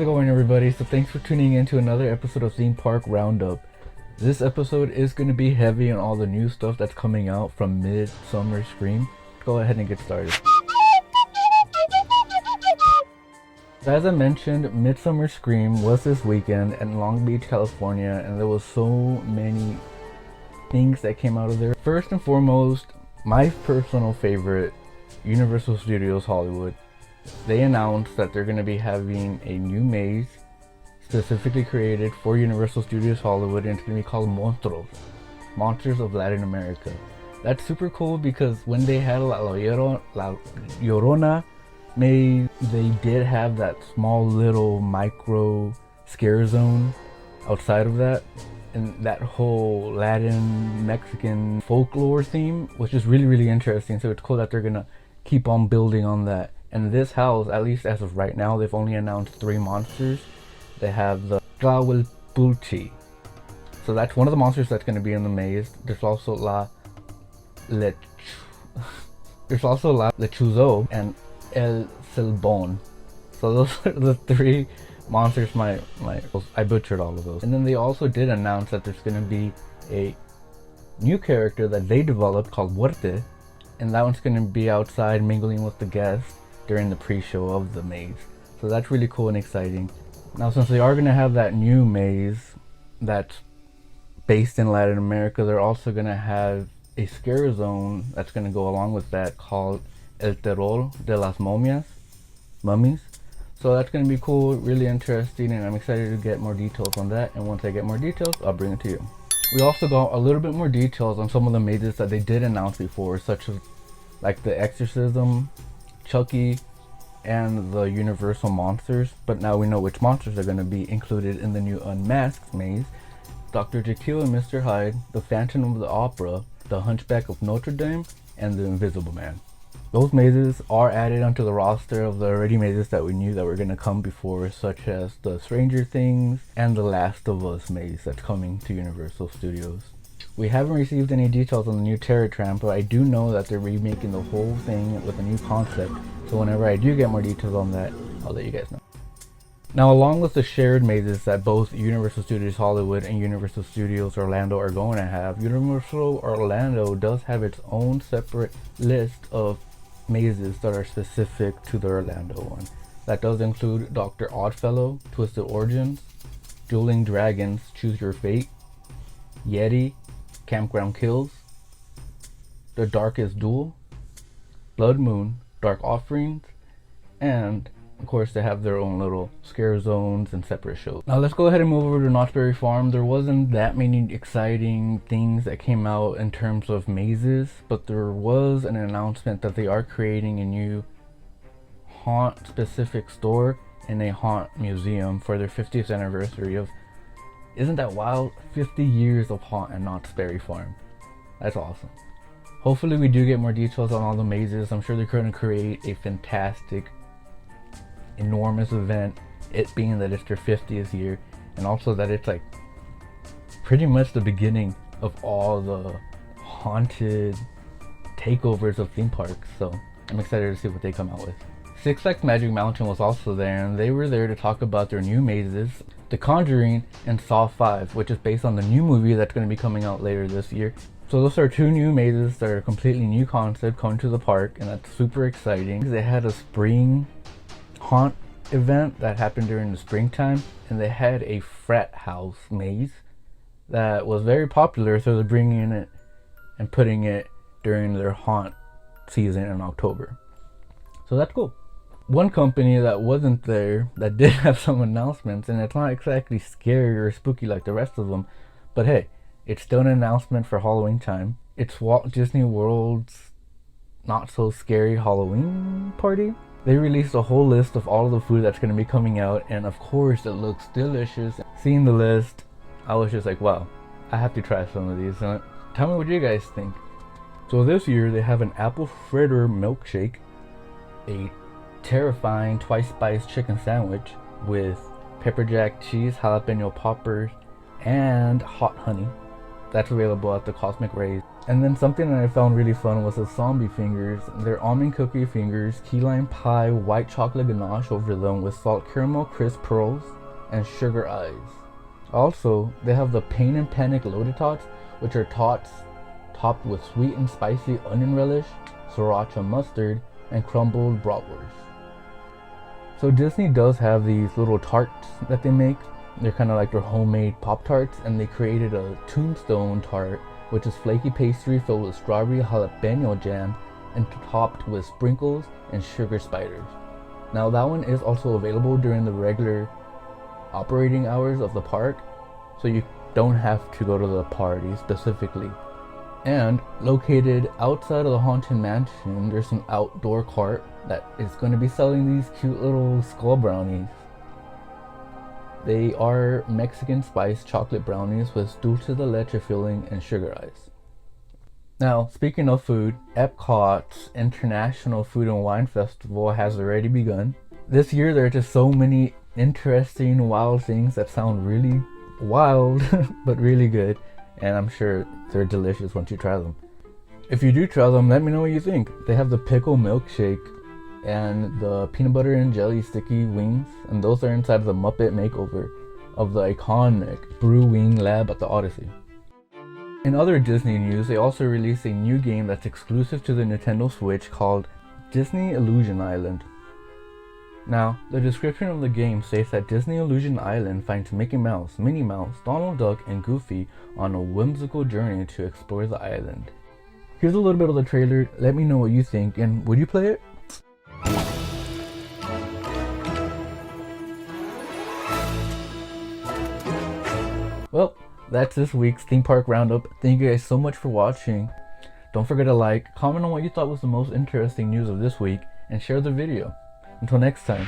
How's it going, everybody? So thanks for tuning in to another episode of Theme Park Roundup. This episode is going to be heavy on all the new stuff that's coming out from Midsummer Scream. Go ahead and get started. As I mentioned, Midsummer Scream was this weekend in Long Beach, California, and there was so many things that came out of there. First and foremost, my personal favorite, Universal Studios Hollywood. They announced that they're going to be having a new maze specifically created for Universal Studios Hollywood, and it's going to be called Monstruos, Monsters of Latin America. That's super cool because when they had La Llorona maze, they did have that small little micro scare zone outside of that, and that whole Latin Mexican folklore theme, which is really interesting. So it's cool that they're going to keep on building on that. And this house, at least as of right now, they've only announced 3 monsters. They have the Tlahuelpuchi. So that's one of the monsters that's going to be in the maze. There's also La Lechuzo and El Silbón. So those are the 3 monsters. I butchered all of those. And then they also did announce that there's going to be a new character that they developed called Muerte. And that one's going to be outside mingling with the guests during the pre-show of the maze. So that's really cool and exciting. Now, since they are going to have that new maze that's based in Latin America, they're also going to have a scare zone that's going to go along with that called El Terror de las Mummies. So that's going to be cool, really interesting, and I'm excited to get more details on that. And once I get more details, I'll bring it to you. We also got a little bit more details on some of the mazes that they did announce before, such as like the Exorcism, Chucky, and the Universal monsters. But now we know which monsters are going to be included in the new Unmasked maze: Dr. Jekyll and Mr. Hyde, the Phantom of the Opera, the Hunchback of Notre Dame, and the Invisible Man. Those mazes are added onto the roster of the already mazes that we knew that were going to come before, such as the Stranger Things and the Last of Us maze that's coming to Universal Studios. We haven't received any details on the new Terror Tramp, but I do know that they're remaking the whole thing with a new concept. So whenever I do get more details on that, I'll let you guys know. Now, along with the shared mazes that both Universal Studios Hollywood and Universal Studios Orlando are going to have, Universal Orlando does have its own separate list of mazes that are specific to the Orlando one. That does include Dr. Oddfellow, Twisted Origins, Dueling Dragons, Choose Your Fate, Yeti, Campground Kills, The Darkest Duel, Blood Moon, Dark Offerings, and of course they have their own little scare zones and separate shows. Now let's go ahead and move over to Knott's Berry Farm. There wasn't that many exciting things that came out in terms of mazes, but there was an announcement that they are creating a new haunt specific store and a haunt museum for their 50th anniversary of, isn't that wild? 50 years of haunt and Knott's Berry Farm. That's awesome. Hopefully we do get more details on all the mazes. I'm sure they're going to create a fantastic, enormous event, it being that it's their 50th year, and also that it's like pretty much the beginning of all the haunted takeovers of theme parks. So I'm excited to see what they come out with. Six Flags Magic Mountain was also there, and they were there to talk about their new mazes, The Conjuring and Saw 5, which is based on the new movie that's going to be coming out later this year. So those are 2 new mazes that are a completely new concept coming to the park, and that's super exciting. They had a spring haunt event that happened during the springtime, and they had a frat house maze that was very popular, so they're bringing it and putting it during their haunt season in October. So that's cool. One company that wasn't there that did have some announcements, and it's not exactly scary or spooky like the rest of them, but hey, it's still an announcement for Halloween time. It's Walt Disney World's Not So Scary Halloween Party. They released a whole list of all of the food that's going to be coming out, and of course it looks delicious. Seeing the list, I was just like, wow, I have to try some of these. Tell me what you guys think. So this year they have an apple fritter milkshake, a terrifying twice spiced chicken sandwich with pepper jack cheese, jalapeno poppers, and hot honey. That's available at the Cosmic Rays And then something that I found really fun was the zombie fingers. They're almond cookie fingers, key lime pie, white chocolate ganache over them with salt caramel crisp pearls, and sugar eyes. Also, they have the Pain and Panic loaded tots, which are tots topped with sweet and spicy onion relish, sriracha mustard, and crumbled bratwurst. So Disney does have these little tarts that they make. They're kind of like their homemade Pop-Tarts, and they created a Tombstone tart, which is flaky pastry filled with strawberry jalapeno jam and topped with sprinkles and sugar spiders. Now that one is also available during the regular operating hours of the park, so you don't have to go to the party specifically. And located outside of the Haunted Mansion, there's an outdoor cart that is going to be selling these cute little skull brownies. They are Mexican spiced chocolate brownies with dulce de leche filling and sugar ice. Now, speaking of food, Epcot's International Food and Wine Festival has already begun. This year there are just so many interesting, wild things that sound really wild, but really good. And I'm sure they're delicious once you try them. If you do try them, let me know what you think. They have the pickle milkshake and the peanut butter and jelly sticky wings, and those are inside of the Muppet makeover of the iconic Brew Wing Lab at the Odyssey. In other Disney news, they also released a new game that's exclusive to the Nintendo Switch called Disney Illusion Island. Now, the description of the game states that Disney Illusion Island finds Mickey Mouse, Minnie Mouse, Donald Duck, and Goofy on a whimsical journey to explore the island. Here's a little bit of the trailer. Let me know what you think, and would you play it? Well, that's this week's theme park roundup. Thank you guys so much for watching. Don't forget to like, comment on what you thought was the most interesting news of this week, and share the video. Until next time.